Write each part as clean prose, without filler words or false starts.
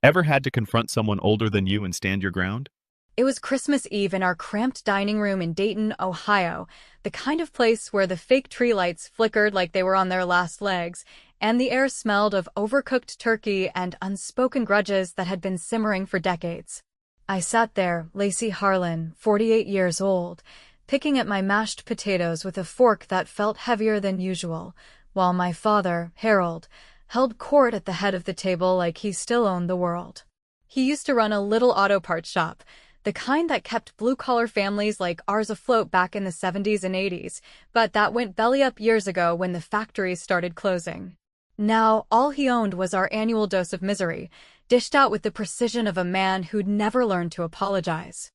Ever had to confront someone older than you and stand your ground? It was Christmas Eve in our cramped dining room in Dayton, Ohio, the kind of place where the fake tree lights flickered like they were on their last legs, and the air smelled of overcooked turkey and unspoken grudges that had been simmering for decades. I sat there, Lacy Harlan, 48 years old, picking at my mashed potatoes with a fork that felt heavier than usual, while my father, Harold, held court at the head of the table like he still owned the world. He used to run a little auto parts shop, the kind that kept blue-collar families like ours afloat back in the 70s and 80s, but that went belly up years ago when the factories started closing. Now, all he owned was our annual dose of misery, dished out with the precision of a man who'd never learned to apologize.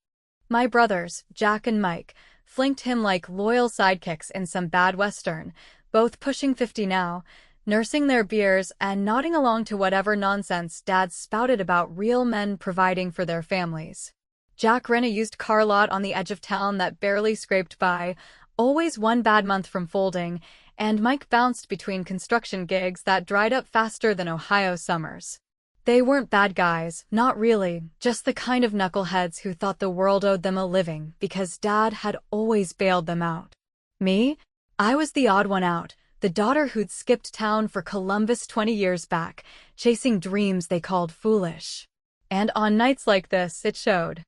My brothers, Jack and Mike, flanked him like loyal sidekicks in some bad western, both pushing 50 now, nursing their beers and nodding along to whatever nonsense Dad spouted about real men providing for their families. Jack ran a used car lot on the edge of town that barely scraped by, always one bad month from folding, and Mike bounced between construction gigs that dried up faster than Ohio summers. They weren't bad guys, not really, just the kind of knuckleheads who thought the world owed them a living because Dad had always bailed them out. Me? I was the odd one out, the daughter who'd skipped town for Columbus 20 years back, chasing dreams they called foolish. And on nights like this, it showed.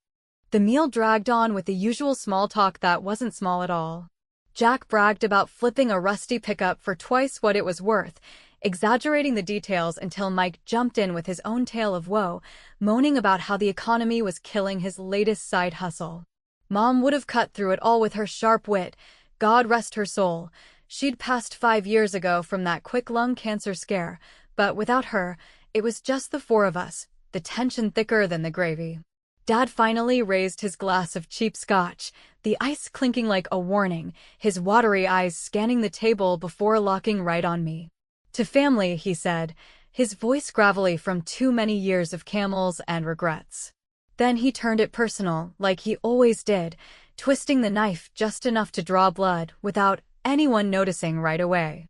The meal dragged on with the usual small talk that wasn't small at all. Jack bragged about flipping a rusty pickup for twice what it was worth, exaggerating the details until Mike jumped in with his own tale of woe, moaning about how the economy was killing his latest side hustle. Mom would have cut through it all with her sharp wit. God rest her soul. She'd passed 5 years ago from that quick lung cancer scare, but without her, it was just the four of us, the tension thicker than the gravy. Dad finally raised his glass of cheap scotch, the ice clinking like a warning, his watery eyes scanning the table before locking right on me. To family, he said, his voice gravelly from too many years of camels and regrets. Then he turned it personal, like he always did, twisting the knife just enough to draw blood without anyone noticing right away.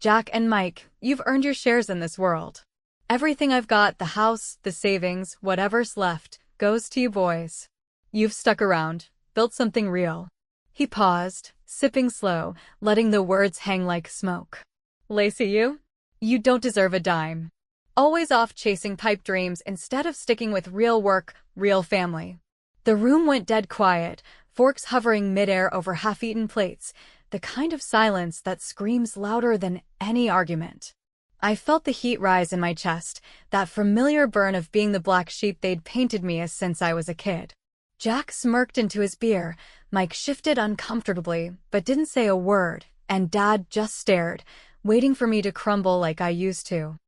Jack and Mike, you've earned your shares in this world. Everything I've got, the house, the savings, whatever's left, goes to you boys. You've stuck around, built something real. He paused, sipping slow, letting the words hang like smoke. Lacy, you don't deserve a dime. Always off chasing pipe dreams instead of sticking with real work, real family. The room went dead quiet, forks hovering midair over half-eaten plates, the kind of silence that screams louder than any argument. I felt the heat rise in my chest, that familiar burn of being the black sheep they'd painted me as since I was a kid. Jack smirked into his beer, Mike shifted uncomfortably, but didn't say a word, and Dad just stared, waiting for me to crumble like I used to.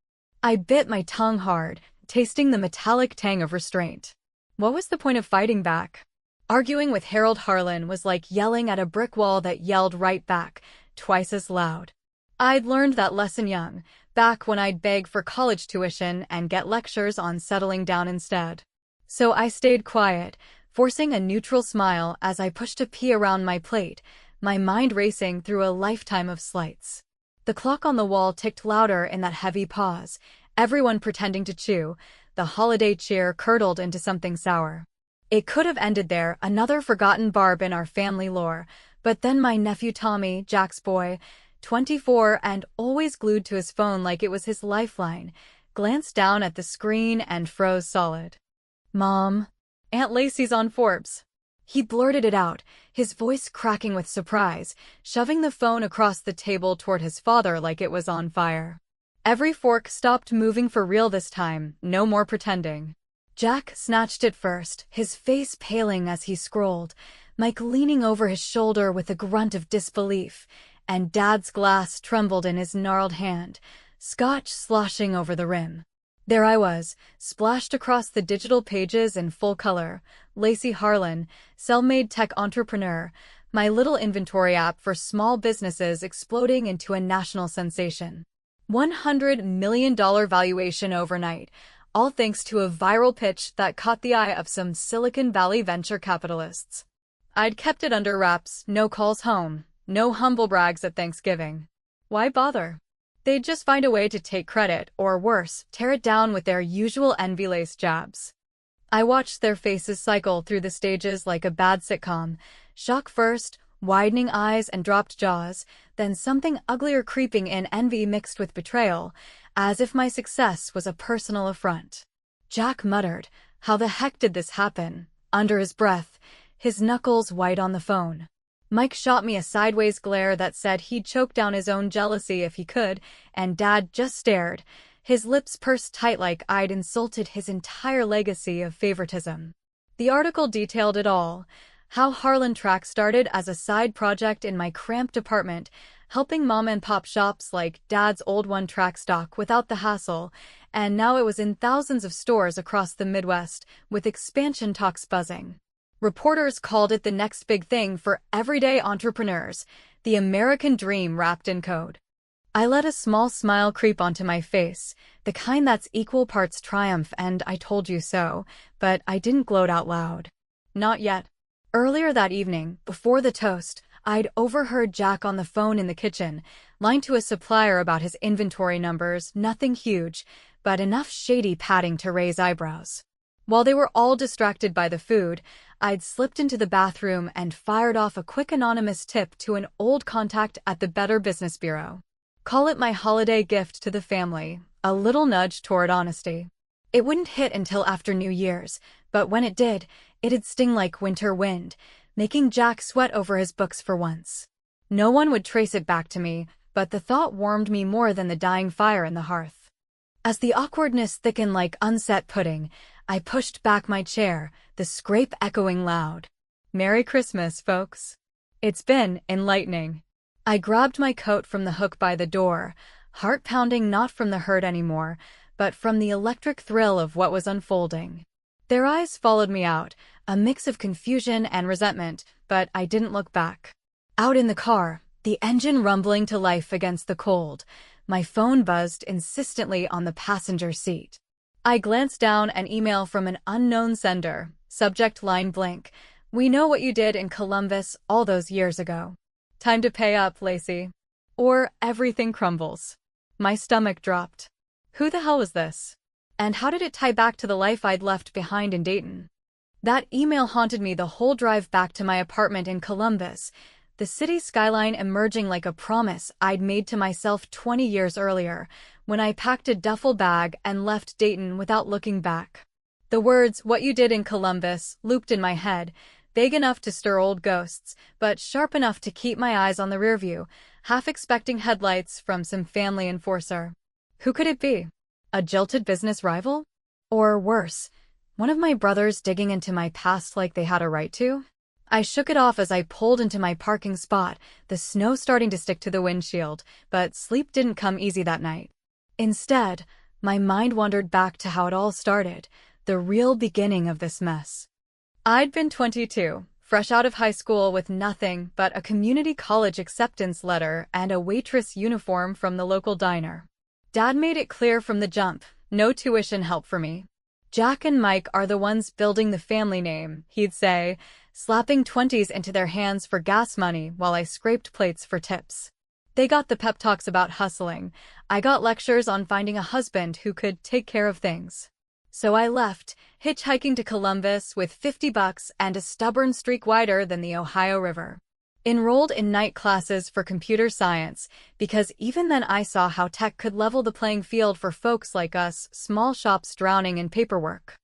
I bit my tongue hard, tasting the metallic tang of restraint. What was the point of fighting back? Arguing with Harold Harlan was like yelling at a brick wall that yelled right back, twice as loud. I'd learned that lesson young, back when I'd beg for college tuition and get lectures on settling down instead. So I stayed quiet, forcing a neutral smile as I pushed a pea around my plate, my mind racing through a lifetime of slights. The clock on the wall ticked louder in that heavy pause, everyone pretending to chew, the holiday cheer curdled into something sour. It could have ended there, another forgotten barb in our family lore, but then my nephew Tommy, Jack's boy, 24 and always glued to his phone like it was his lifeline, glanced down at the screen and froze solid. Mom, Aunt Lacy's on Forbes. He blurted it out, his voice cracking with surprise, shoving the phone across the table toward his father like it was on fire. Every fork stopped moving for real this time, no more pretending. Jack snatched it first, his face paling as he scrolled, Mike leaning over his shoulder with a grunt of disbelief, and Dad's glass trembled in his gnarled hand, scotch sloshing over the rim. There I was, splashed across the digital pages in full color, Lacy Harlan, self-made tech entrepreneur, my little inventory app for small businesses exploding into a national sensation. $100 million valuation overnight, all thanks to a viral pitch that caught the eye of some Silicon Valley venture capitalists. I'd kept it under wraps, no calls home, no humble brags at Thanksgiving. Why bother? They'd just find a way to take credit, or worse, tear it down with their usual envy-laced jabs. I watched their faces cycle through the stages like a bad sitcom. Shock first, widening eyes and dropped jaws, then something uglier creeping in, envy mixed with betrayal, as if my success was a personal affront. Jack muttered, "How the heck did this happen?" under his breath, his knuckles white on the phone. Mike shot me a sideways glare that said he'd choke down his own jealousy if he could, and Dad just stared, his lips pursed tight like I'd insulted his entire legacy of favoritism. The article detailed it all: how Harlan Track started as a side project in my cramped apartment, helping mom-and-pop shops like Dad's old one track stock without the hassle, and now it was in thousands of stores across the Midwest, with expansion talks buzzing. Reporters called it the next big thing for everyday entrepreneurs, the American dream wrapped in code. I let a small smile creep onto my face, the kind that's equal parts triumph and I told you so, but I didn't gloat out loud. Not yet. Earlier that evening, before the toast, I'd overheard Jack on the phone in the kitchen, lying to a supplier about his inventory numbers, nothing huge, but enough shady padding to raise eyebrows. While they were all distracted by the food, I'd slipped into the bathroom and fired off a quick anonymous tip to an old contact at the Better Business Bureau. Call it my holiday gift to the family, a little nudge toward honesty. It wouldn't hit until after New Year's, but when it did, it'd sting like winter wind, making Jack sweat over his books for once. No one would trace it back to me, but the thought warmed me more than the dying fire in the hearth. As the awkwardness thickened like unset pudding, I pushed back my chair, the scrape echoing loud. Merry Christmas, folks. It's been enlightening. I grabbed my coat from the hook by the door, heart pounding not from the hurt anymore, but from the electric thrill of what was unfolding. Their eyes followed me out, a mix of confusion and resentment, but I didn't look back. Out in the car, the engine rumbling to life against the cold, my phone buzzed insistently on the passenger seat. I glanced down, an email from an unknown sender, subject line blank. "We know what you did in Columbus all those years ago. Time to pay up, Lacy. Or everything crumbles." My stomach dropped. Who the hell was this? And how did it tie back to the life I'd left behind in Dayton? That email haunted me the whole drive back to my apartment in Columbus, the city skyline emerging like a promise I'd made to myself 20 years earlier, when I packed a duffel bag and left Dayton without looking back. The words, "what you did in Columbus," looped in my head, vague enough to stir old ghosts, but sharp enough to keep my eyes on the rearview, half expecting headlights from some family enforcer. Who could it be? A jilted business rival? Or worse, one of my brothers digging into my past like they had a right to? I shook it off as I pulled into my parking spot, the snow starting to stick to the windshield, but sleep didn't come easy that night. Instead, my mind wandered back to how it all started, the real beginning of this mess. I'd been 22, fresh out of high school with nothing but a community college acceptance letter and a waitress uniform from the local diner. Dad made it clear from the jump, no tuition help for me. "Jack and Mike are the ones building the family name," he'd say, slapping 20s into their hands for gas money while I scraped plates for tips. They got the pep talks about hustling. I got lectures on finding a husband who could take care of things. So I left, hitchhiking to Columbus with $50 and a stubborn streak wider than the Ohio River. Enrolled in night classes for computer science, because even then I saw how tech could level the playing field for folks like us, small shops drowning in paperwork.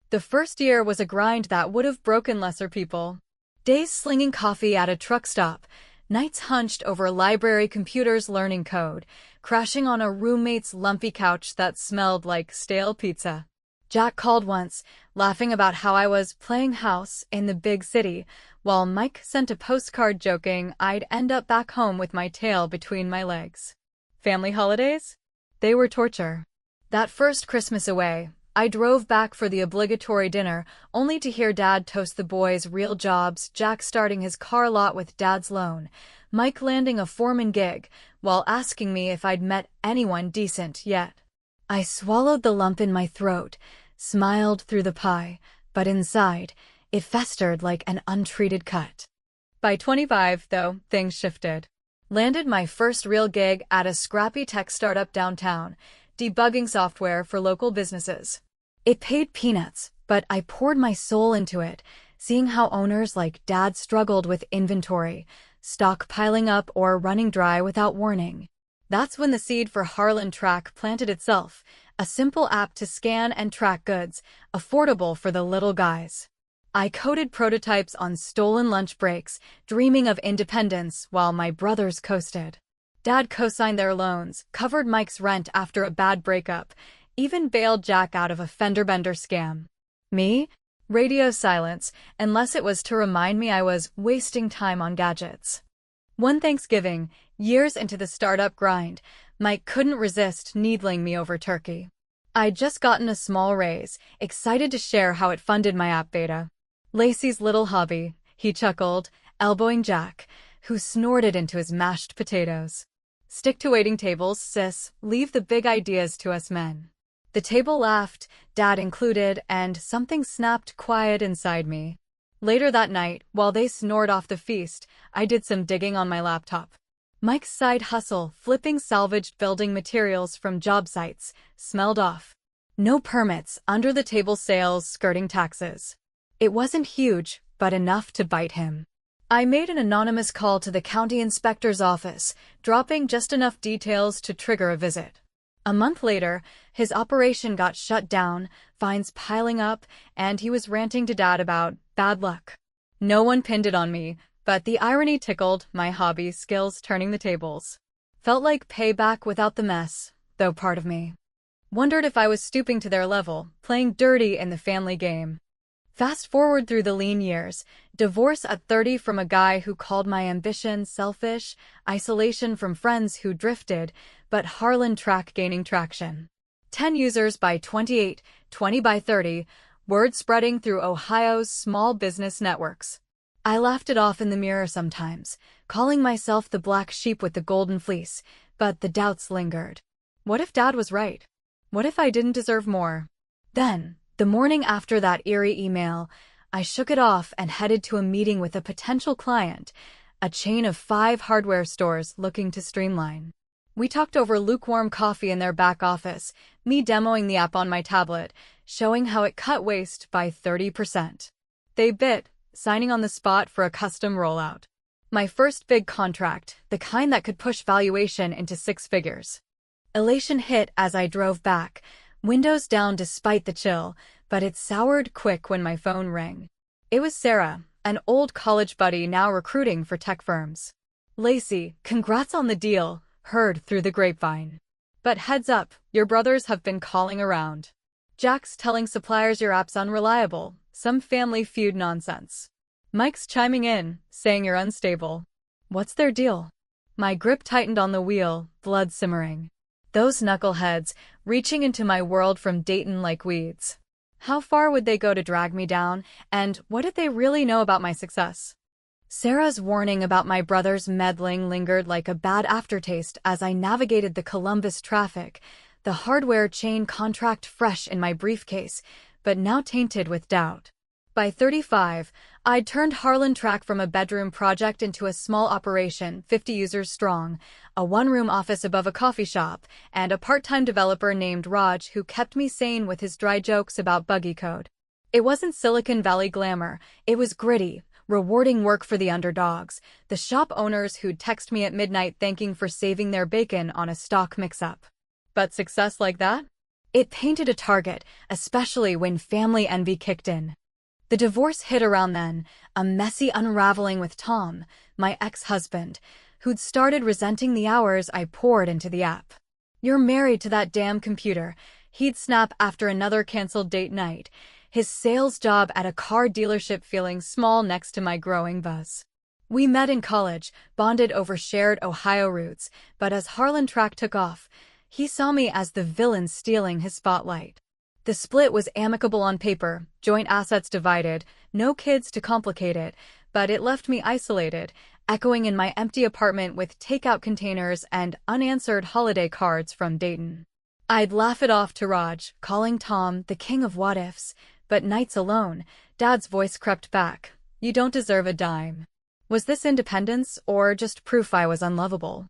The first year was a grind that would have broken lesser people. Days slinging coffee at a truck stop, nights hunched over library computers learning code, crashing on a roommate's lumpy couch that smelled like stale pizza. Jack called once, laughing about how I was playing house in the big city, while Mike sent a postcard joking I'd end up back home with my tail between my legs. Family holidays? They were torture. That first Christmas away, I drove back for the obligatory dinner, only to hear Dad toast the boys' real jobs, Jack starting his car lot with Dad's loan, Mike landing a foreman gig, while asking me if I'd met anyone decent yet. I swallowed the lump in my throat, smiled through the pie, but inside, it festered like an untreated cut. By 25, though, things shifted. Landed my first real gig at a scrappy tech startup downtown, debugging software for local businesses. It paid peanuts, but I poured my soul into it, seeing how owners like Dad struggled with inventory, stock piling up or running dry without warning. That's when the seed for Harlan Track planted itself, a simple app to scan and track goods, affordable for the little guys. I coded prototypes on stolen lunch breaks, dreaming of independence while my brothers coasted. Dad co-signed their loans, covered Mike's rent after a bad breakup, even bailed Jack out of a fender-bender scam. Me? Radio silence, unless it was to remind me I was wasting time on gadgets. One Thanksgiving, years into the startup grind, Mike couldn't resist needling me over turkey. I'd just gotten a small raise, excited to share how it funded my app beta. Lacy's little hobby, he chuckled, elbowing Jack, who snorted into his mashed potatoes. Stick to waiting tables, sis, leave the big ideas to us men. The table laughed, Dad included, and something snapped quiet inside me. Later that night, while they snored off the feast, I did some digging on my laptop. Mike's side hustle, flipping salvaged building materials from job sites, smelled off. No permits, under-the-table sales skirting taxes. It wasn't huge, but enough to bite him. I made an anonymous call to the county inspector's office, dropping just enough details to trigger a visit. A month later, his operation got shut down, fines piling up, and he was ranting to Dad about bad luck. No one pinned it on me, but the irony tickled, my hobby skills turning the tables. Felt like payback without the mess, though part of me wondered if I was stooping to their level, playing dirty in the family game. Fast forward through the lean years, divorce at 30 from a guy who called my ambition selfish, isolation from friends who drifted, but Harlan Track gaining traction. 10 users by 28, 20 by 30, word spreading through Ohio's small business networks. I laughed it off in the mirror sometimes, calling myself the black sheep with the golden fleece, but the doubts lingered. What if Dad was right? What if I didn't deserve more? Then, the morning after that eerie email, I shook it off and headed to a meeting with a potential client, a chain of 5 hardware stores looking to streamline. We talked over lukewarm coffee in their back office, me demoing the app on my tablet, showing how it cut waste by 30%. They bit, signing on the spot for a custom rollout. My first big contract, the kind that could push valuation into 6 figures. Elation hit as I drove back, windows down despite the chill, but it soured quick when my phone rang. It was Sarah, an old college buddy now recruiting for tech firms. Lacy, congrats on the deal, heard through the grapevine. But heads up, your brothers have been calling around. Jack's telling suppliers your app's unreliable, some family feud nonsense. Mike's chiming in, saying you're unstable. What's their deal? My grip tightened on the wheel, blood simmering. Those knuckleheads, reaching into my world from Dayton like weeds. How far would they go to drag me down, and what did they really know about my success? Sarah's warning about my brother's meddling lingered like a bad aftertaste as I navigated the Columbus traffic, the hardware chain contract fresh in my briefcase, but now tainted with doubt. By 35, I'd turned Harlan Track from a bedroom project into a small operation, 50 users strong, a one-room office above a coffee shop, and a part-time developer named Raj who kept me sane with his dry jokes about buggy code. It wasn't Silicon Valley glamour, it was gritty, rewarding work for the underdogs, the shop owners who'd text me at midnight thanking for saving their bacon on a stock mix-up. But success like that? It painted a target, especially when family envy kicked in. The divorce hit around then, a messy unraveling with Tom, my ex-husband, who'd started resenting the hours I poured into the app. You're married to that damn computer, he'd snap after another canceled date night, his sales job at a car dealership feeling small next to my growing buzz. We met in college, bonded over shared Ohio roots, but as Harlan Track took off, he saw me as the villain stealing his spotlight. The split was amicable on paper, joint assets divided, no kids to complicate it, but it left me isolated, echoing in my empty apartment with takeout containers and unanswered holiday cards from Dayton. I'd laugh it off to Raj, calling Tom the king of what-ifs, but nights alone, Dad's voice crept back. You don't deserve a dime. Was this independence or just proof I was unlovable?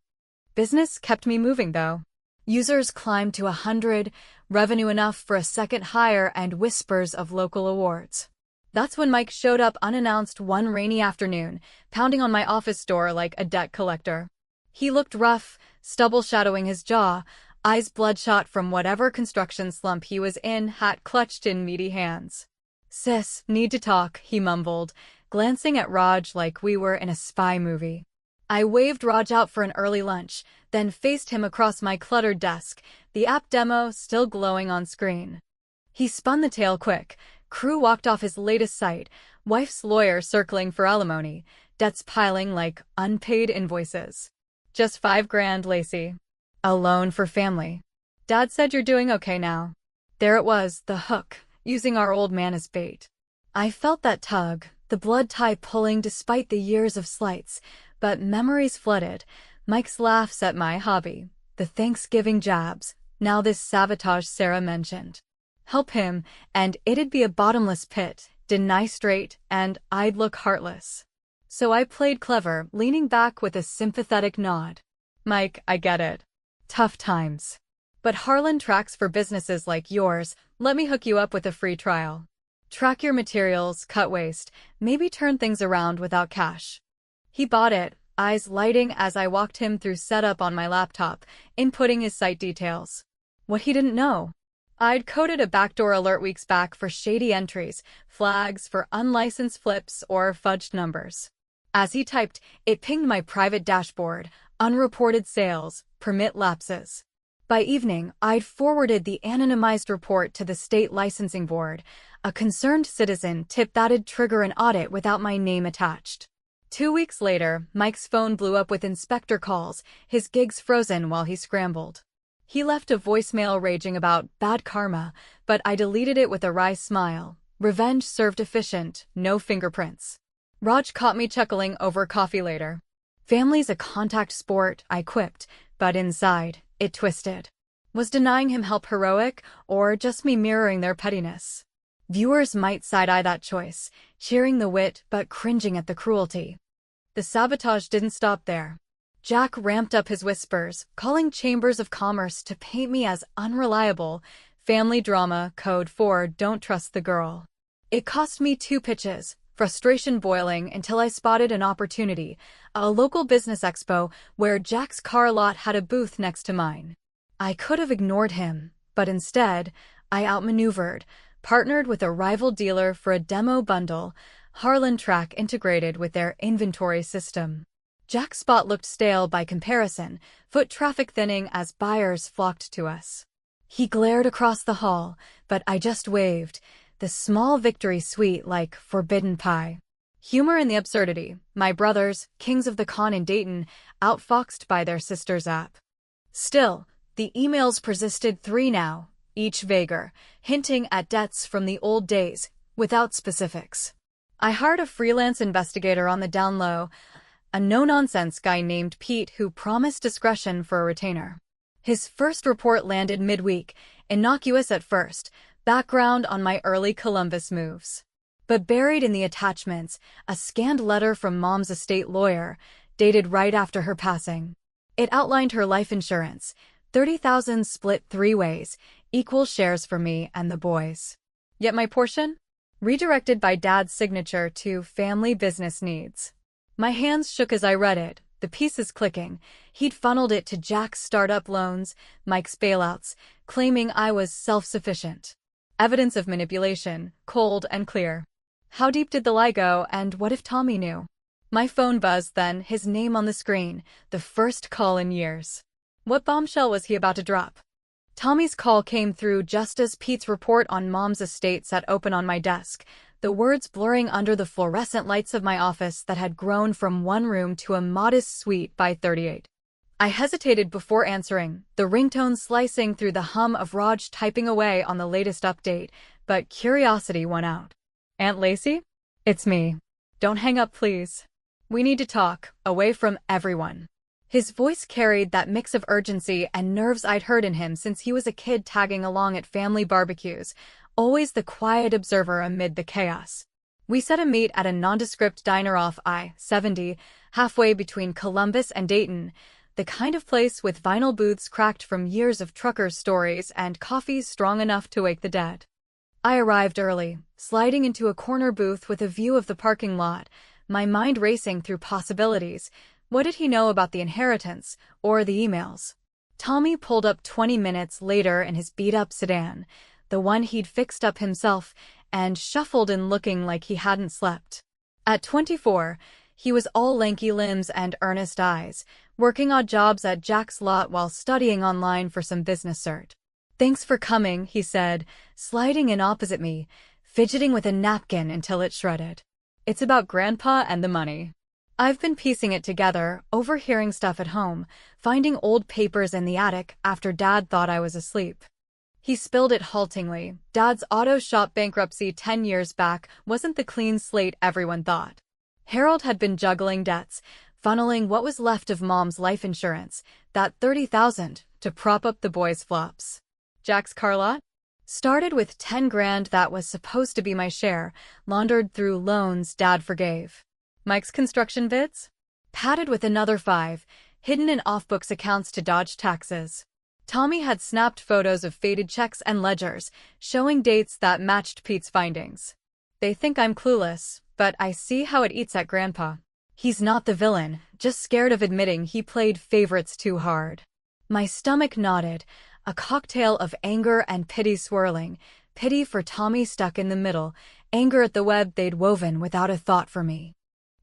Business kept me moving, though. Users climbed to 100, revenue enough for a second hire, and whispers of local awards. That's when Mike showed up unannounced one rainy afternoon, pounding on my office door like a debt collector. He looked rough, stubble shadowing his jaw, eyes bloodshot from whatever construction slump he was in, hat clutched in meaty hands. "Sis, need to talk," he mumbled, glancing at Raj like we were in a spy movie. I waved Raj out for an early lunch, then faced him across my cluttered desk, the app demo still glowing on screen. He spun the tale quick. Crew walked off his latest site, wife's lawyer circling for alimony, debts piling like unpaid invoices. "Just $5,000, Lacy. A loan for family. Dad said you're doing okay now." There it was, the hook, using our old man as bait. I felt that tug, the blood tie pulling despite the years of slights, but memories flooded. Mike's laughs at my hobby, the Thanksgiving jabs, now this sabotage Sarah mentioned. Help him, and it'd be a bottomless pit, deny straight, and I'd look heartless. So I played clever, leaning back with a sympathetic nod. "Mike, I get it. Tough times. But Harlan tracks for businesses like yours. Let me hook you up with a free trial. Track your materials, cut waste, maybe turn things around without cash." He bought it, eyes lighting as I walked him through setup on my laptop, inputting his site details. What he didn't know: I'd coded a backdoor alert weeks back for shady entries, flags for unlicensed flips or fudged numbers. As he typed, it pinged my private dashboard, unreported sales, permit lapses. By evening, I'd forwarded the anonymized report to the state licensing board. A concerned citizen tipped that'd trigger an audit without my name attached. 2 weeks later, Mike's phone blew up with inspector calls, his gigs frozen while he scrambled. He left a voicemail raging about bad karma, but I deleted it with a wry smile. Revenge served efficient, no fingerprints. Raj caught me chuckling over coffee later. "Family's a contact sport," I quipped, but inside, it twisted. Was denying him help heroic, or just me mirroring their pettiness? Viewers might side-eye that choice, cheering the wit but cringing at the cruelty. The sabotage didn't stop there. Jack ramped up his whispers, calling chambers of commerce to paint me as unreliable. Family drama, code for "don't trust the girl." It cost me 2 pitches, frustration boiling until I spotted an opportunity, a local business expo where Jack's car lot had a booth next to mine. I could have ignored him, but instead, I outmaneuvered, partnered with a rival dealer for a demo bundle, Harlan Track integrated with their inventory system. Jack's spot looked stale by comparison, foot traffic thinning as buyers flocked to us. He glared across the hall, but I just waved, the small victory sweet like forbidden pie. Humor in the absurdity, my brothers, kings of the con in Dayton, outfoxed by their sister's app. Still, the emails persisted, 3 now, each vaguer, hinting at debts from the old days, without specifics. I hired a freelance investigator on the down low, a no-nonsense guy named Pete who promised discretion for a retainer. His first report landed midweek, innocuous at first, background on my early Columbus moves. But buried in the attachments, a scanned letter from Mom's estate lawyer, dated right after her passing. It outlined her life insurance, $30,000 split 3 ways, equal shares for me and the boys. Yet my portion? Redirected by Dad's signature to family business needs. My hands shook as I read it, the pieces clicking. He'd funneled it to Jack's startup loans, Mike's bailouts, claiming I was self-sufficient. Evidence of manipulation, cold and clear. How deep did the lie go, and what if Tommy knew? My phone buzzed then, his name on the screen, the first call in years. What bombshell was he about to drop? Tommy's call came through just as Pete's report on Mom's estate sat open on my desk, the words blurring under the fluorescent lights of my office that had grown from one room to a modest suite by 38. I hesitated before answering, the ringtone slicing through the hum of Raj typing away on the latest update, but curiosity won out. "Aunt Lacy? It's me. Don't hang up, please. We need to talk, away from everyone." His voice carried that mix of urgency and nerves I'd heard in him since he was a kid tagging along at family barbecues, always the quiet observer amid the chaos. We set a meet at a nondescript diner off I-70, halfway between Columbus and Dayton, the kind of place with vinyl booths cracked from years of truckers' stories and coffees strong enough to wake the dead. I arrived early, sliding into a corner booth with a view of the parking lot, my mind racing through possibilities. What did he know about the inheritance, or the emails? Tommy pulled up 20 minutes later in his beat-up sedan, the one he'd fixed up himself, and shuffled in looking like he hadn't slept. At 24, he was all lanky limbs and earnest eyes, working odd jobs at Jack's lot while studying online for some business cert. "Thanks for coming," he said, sliding in opposite me, fidgeting with a napkin until it shredded. "It's about Grandpa and the money. I've been piecing it together, overhearing stuff at home, finding old papers in the attic after Dad thought I was asleep." He spilled it haltingly. Dad's auto shop bankruptcy 10 years back wasn't the clean slate everyone thought. Harold had been juggling debts, funneling what was left of Mom's life insurance, that $30,000, to prop up the boys' flops. Jack's car lot? Started with 10 grand that was supposed to be my share, laundered through loans Dad forgave. Mike's construction bids? Padded with another 5, hidden in off-books accounts to dodge taxes. Tommy had snapped photos of faded checks and ledgers, showing dates that matched Pete's findings. They think I'm clueless, but I see how it eats at Grandpa. He's not the villain, just scared of admitting he played favorites too hard. My stomach knotted, a cocktail of anger and pity swirling, pity for Tommy stuck in the middle, anger at the web they'd woven without a thought for me.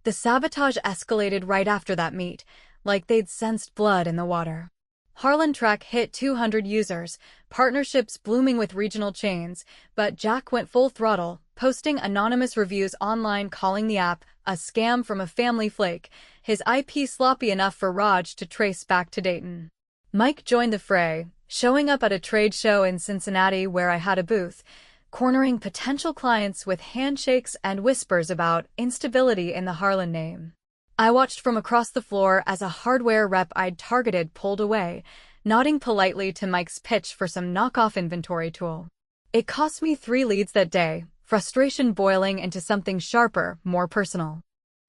The sabotage escalated right after that meet, like they'd sensed blood in the water. Harlan Track hit 200 users, partnerships blooming with regional chains, but Jack went full throttle, posting anonymous reviews online calling the app a scam from a family flake, his IP sloppy enough for Raj to trace back to Dayton. Mike joined the fray, showing up at a trade show in Cincinnati where I had a booth, cornering potential clients with handshakes and whispers about instability in the Harlan name. I watched from across the floor as a hardware rep I'd targeted pulled away, nodding politely to Mike's pitch for some knockoff inventory tool. It cost me 3 leads that day, frustration boiling into something sharper, more personal.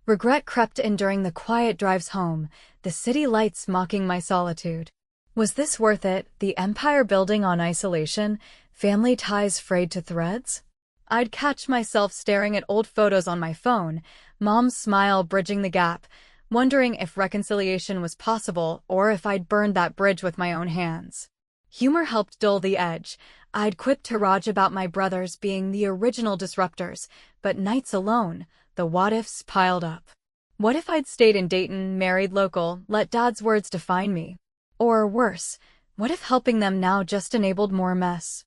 Regret crept in during the quiet drives home, the city lights mocking my solitude. Was this worth it, the empire building on isolation, family ties frayed to threads? I'd catch myself staring at old photos on my phone, Mom's smile bridging the gap, wondering if reconciliation was possible or if I'd burned that bridge with my own hands. Humor helped dull the edge. I'd quipped to Raj about my brothers being the original disruptors, but nights alone, the what-ifs piled up. What if I'd stayed in Dayton, married local, let Dad's words define me? Or worse, what if helping them now just enabled more mess?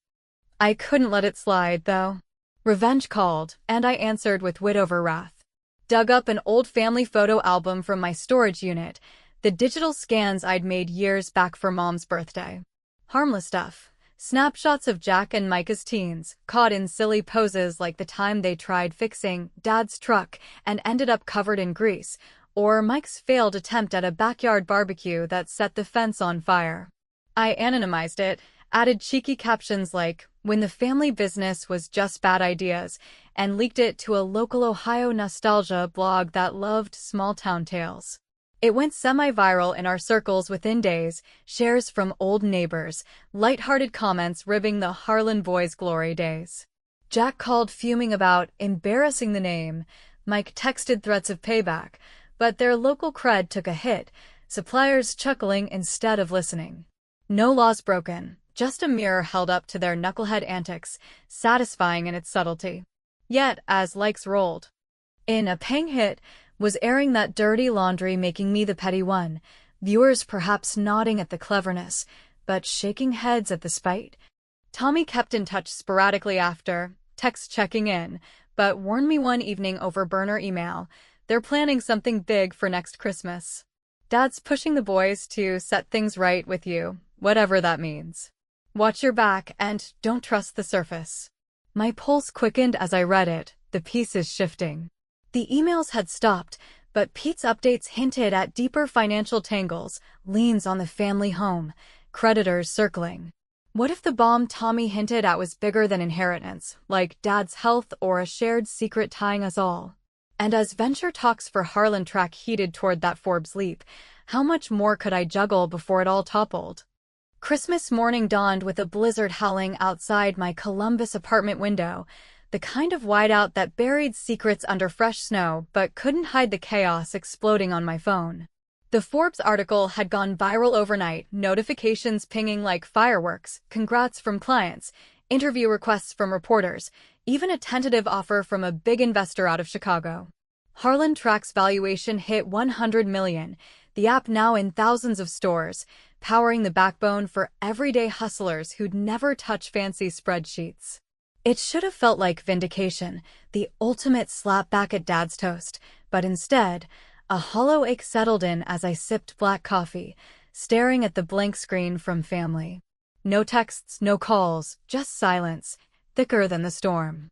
I couldn't let it slide, though. Revenge called, and I answered with wit over wrath. Dug up an old family photo album from my storage unit, the digital scans I'd made years back for Mom's birthday. Harmless stuff. Snapshots of Jack and Mike as teens, caught in silly poses like the time they tried fixing Dad's truck and ended up covered in grease, or Mike's failed attempt at a backyard barbecue that set the fence on fire. I anonymized it, added cheeky captions like, "When the family business was just bad ideas," and leaked it to a local Ohio nostalgia blog that loved small-town tales. It went semi-viral in our circles within days, shares from old neighbors, light-hearted comments ribbing the Harlan boys' glory days. Jack called fuming about embarrassing the name, Mike texted threats of payback, but their local cred took a hit, suppliers chuckling instead of listening. No laws broken, just a mirror held up to their knucklehead antics, satisfying in its subtlety. Yet, as likes rolled in, a pang hit was airing that dirty laundry, making me the petty one, viewers perhaps nodding at the cleverness, but shaking heads at the spite. Tommy kept in touch sporadically after, text checking in, but warned me one evening over burner email, they're planning something big for next Christmas. Dad's pushing the boys to set things right with you, whatever that means. Watch your back and don't trust the surface. My pulse quickened as I read it, the pieces shifting. The emails had stopped, but Pete's updates hinted at deeper financial tangles, liens on the family home, creditors circling. What if the bomb Tommy hinted at was bigger than inheritance, like Dad's health or a shared secret tying us all? And as venture talks for Harlan Track heated toward that Forbes leap, how much more could I juggle before it all toppled? Christmas morning dawned with a blizzard howling outside my Columbus apartment window, the kind of whiteout that buried secrets under fresh snow but couldn't hide the chaos exploding on my phone. The Forbes article had gone viral overnight, notifications pinging like fireworks, congrats from clients, interview requests from reporters, even a tentative offer from a big investor out of Chicago. Harlan Track's valuation hit $100 million, the app now in thousands of stores, powering the backbone for everyday hustlers who'd never touch fancy spreadsheets. It should have felt like vindication, the ultimate slap back at Dad's toast, but instead, a hollow ache settled in as I sipped black coffee, staring at the blank screen from family. No texts, no calls, just silence, thicker than the storm.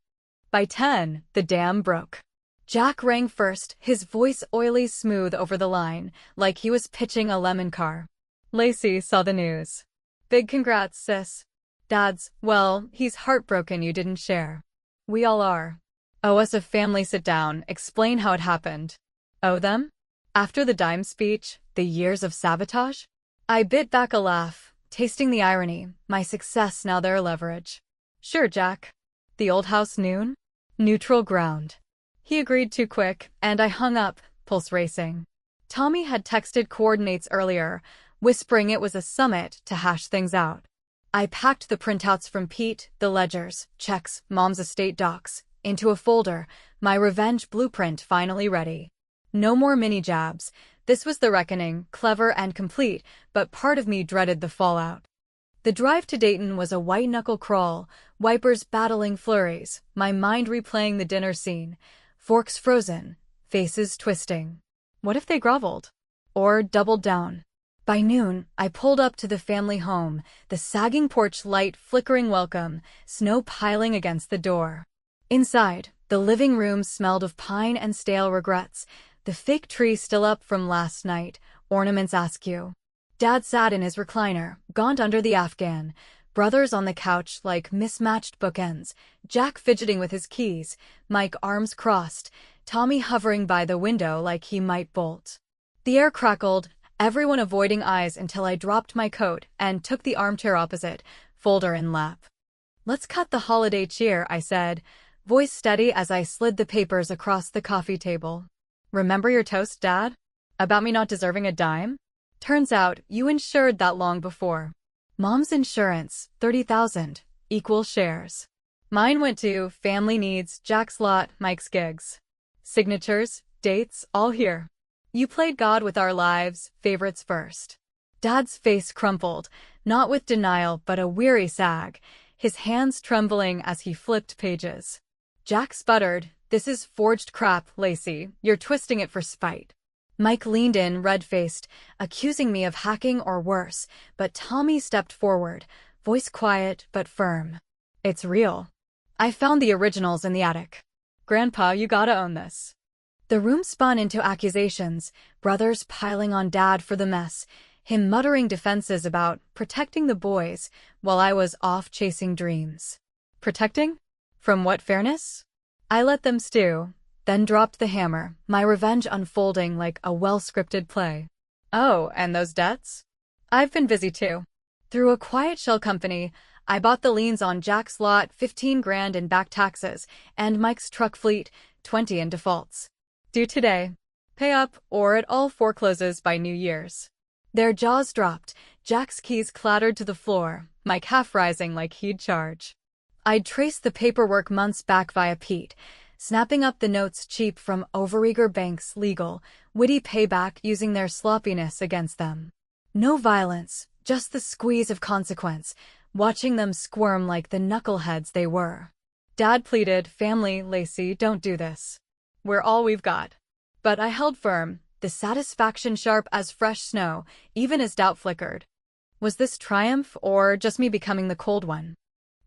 By 10, the dam broke. Jack rang first, his voice oily smooth over the line, like he was pitching a lemon car. Lacy saw the news. Big congrats, sis. Dad's, well, he's heartbroken you didn't share. We all are. Owe us a family sit down, explain how it happened. Owe them? After the dime speech, the years of sabotage? I bit back a laugh, tasting the irony, my success now their leverage. Sure, Jack. The old house noon? Neutral ground. He agreed too quick, and I hung up, pulse racing. Tommy had texted coordinates earlier, whispering it was a summit to hash things out. I packed the printouts from Pete, the ledgers, checks, Mom's estate docs, into a folder, my revenge blueprint finally ready. No more mini-jabs. This was the reckoning, clever and complete, but part of me dreaded the fallout. The drive to Dayton was a white-knuckle crawl, wipers battling flurries, my mind replaying the dinner scene, forks frozen, faces twisting. What if they groveled? Or doubled down? By noon, I pulled up to the family home, the sagging porch light flickering welcome, snow piling against the door. Inside, the living room smelled of pine and stale regrets, the fake tree still up from last night, ornaments askew. Dad sat in his recliner, gaunt under the Afghan, brothers on the couch like mismatched bookends, Jack fidgeting with his keys, Mike arms crossed, Tommy hovering by the window like he might bolt. The air crackled, everyone avoiding eyes until I dropped my coat and took the armchair opposite, folder in lap. Let's cut the holiday cheer, I said, voice steady as I slid the papers across the coffee table. Remember your toast, Dad? About me not deserving a dime? Turns out, you insured that long before. Mom's insurance, $30,000, equal shares. Mine went to family needs, Jack's lot, Mike's gigs. Signatures, dates, all here. You played God with our lives, favorites first. Dad's face crumpled, not with denial but a weary sag, his hands trembling as he flipped pages. Jack sputtered, "This is forged crap, Lacy. You're twisting it for spite." Mike leaned in, red-faced, accusing me of hacking or worse, but Tommy stepped forward, voice quiet but firm. "It's real. I found the originals in the attic. Grandpa, you gotta own this." The room spun into accusations, brothers piling on Dad for the mess, him muttering defenses about protecting the boys while I was off chasing dreams. Protecting? From what fairness? I let them stew, then dropped the hammer, my revenge unfolding like a well-scripted play. Oh, and those debts? I've been busy too. Through a quiet shell company, I bought the liens on Jack's lot, 15 grand in back taxes, and Mike's truck fleet, 20 in defaults. Due today. Pay up, or it all forecloses by New Year's. Their jaws dropped, Jack's keys clattered to the floor, Mike half rising like he'd charge. I'd traced the paperwork months back via Pete, snapping up the notes cheap from overeager banks legal, witty payback using their sloppiness against them. No violence, just the squeeze of consequence, watching them squirm like the knuckleheads they were. Dad pleaded, "Family, Lacy, don't do this. We're all we've got." But I held firm, the satisfaction sharp as fresh snow, even as doubt flickered. Was this triumph, or just me becoming the cold one?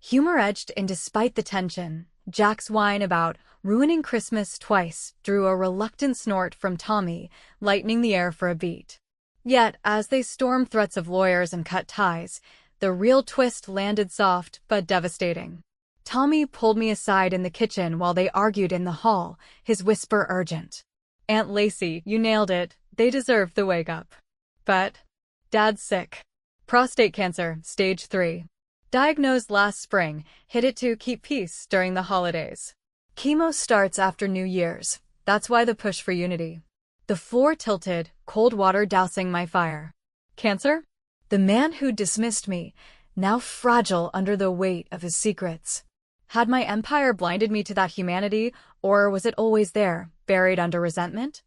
Humor edged in despite the tension. Jack's whine about ruining Christmas twice drew a reluctant snort from Tommy, lightening the air for a beat. Yet, as they stormed threats of lawyers and cut ties, The real twist landed soft but devastating. Tommy pulled me aside in the kitchen while they argued in the hall, his whisper urgent. "Aunt Lacy, you nailed it. They deserve the wake-up. But Dad's sick. Prostate cancer, stage 3. Diagnosed last spring, hit it to keep peace during the holidays. Chemo starts after New Year's. That's why the push for unity." The floor tilted, cold water dousing my fire. Cancer? The man who dismissed me, now fragile under the weight of his secrets. Had my empire blinded me to that humanity, or was it always there, buried under resentment?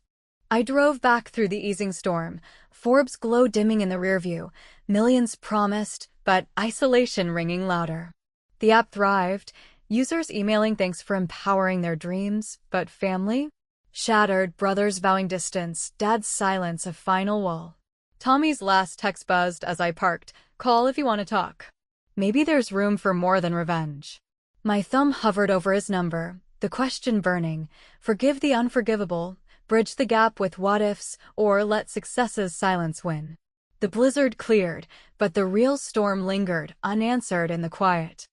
I drove back through the easing storm, Forbes glow dimming in the rearview, millions promised, but isolation ringing louder. The app thrived, users emailing thanks for empowering their dreams, but family? Shattered, brothers vowing distance, Dad's silence a final wall. Tommy's last text buzzed as I parked. "Call if you want to talk. Maybe there's room for more than revenge." My thumb hovered over his number, the question burning. Forgive the unforgivable, bridge the gap with what-ifs, or let success's silence win. The blizzard cleared, but the real storm lingered, unanswered in the quiet.